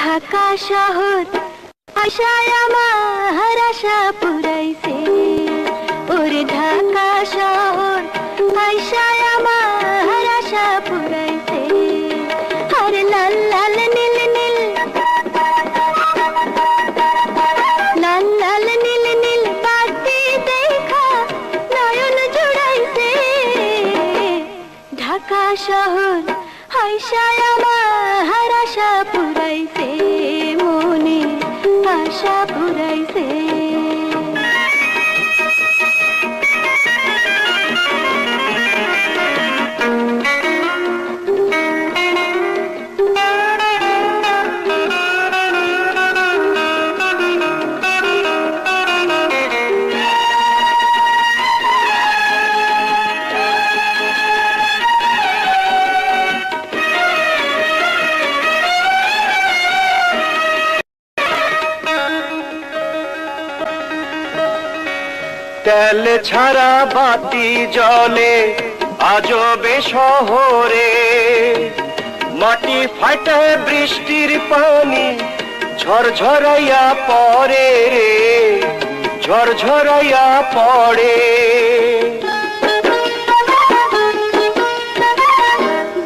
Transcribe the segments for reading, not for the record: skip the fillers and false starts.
ঢাকা শহর আশায় আমার আশা পুরাইছে, ওরে ঢাকা শহর আশায় আমার আশা পুরাইছে। আরে লাল লাল নীল নীল, লাল লাল নীল নীল বাতি দেখা নয়ন জুড়াইছে। ঢাকা শহর আশায় আমার আশা পুরাইছে, মনে আশা পুরাইছে। তেল ছাড়া বাতি জলে আজবে শহরে, মাটি ফাটে বৃষ্টির পানি ঝরঝরাইয়া পড়ে রে, ঝরঝরাইয়া পড়ে।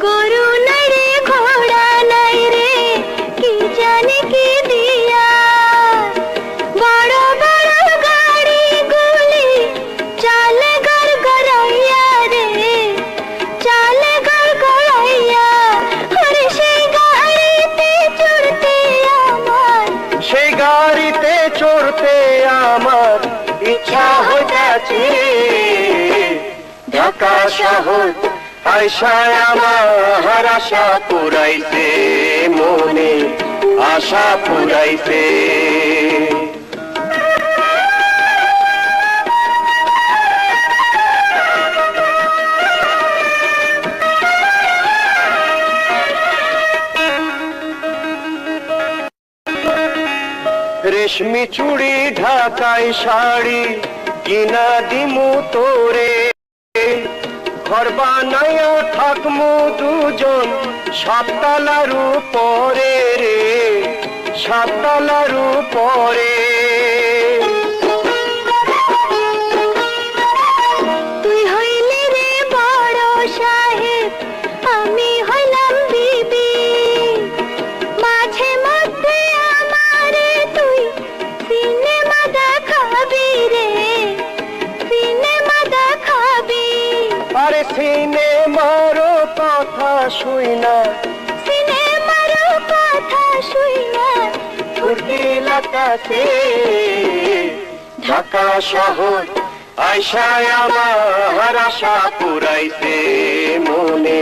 গরু নাই রে, ঘোড়া নাই রে, কি জানি কি দিয়া, বড় বড় গাড়ি গুলি চালে গড় গড়াইয়া রে, চালে গড় গড়াইয়া। আরে সেই গাড়িতে চড়তে আমার, সেই গাড়িতে চড়তে আমার ইচ্ছা হইতেছে। ঢাকা শহর আশায় আমার আশা পুরাইছে, মনে আশা পুরাইছে। রেশমি চুড়ি ঢাকাই শাড়ি কিনা দিমু তোরে, ঘর বানায়া থাকমু দুজন সাততলার উপরে রে, সাততলার উপরে। তুই হইলি রে বড় সাহেব, আমি হইলাম বিবি, মাঝে মধ্যে আমারে তুই সিনেমা দেখাবি রে, সিনেমা দেখাবি। আরে সিনেমার কথা শুই না, সিনেমার কথা শুই না ছুটি লাগাছে। ঢাকা শহর আশায় আমার আশা পুরাইছে, মনে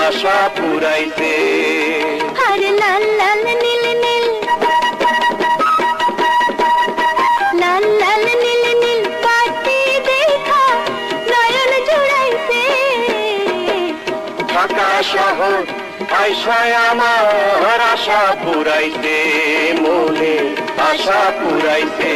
আশা পুরাইছে। আরে লাল লাল নীল নীল, লাল লাল নীল নীল বাতি দেখা নয়ন জুড়াইছে। ঢাকা শহর আশায় আমার আশা পুরাইছে, মনে আশা পুরাইছে।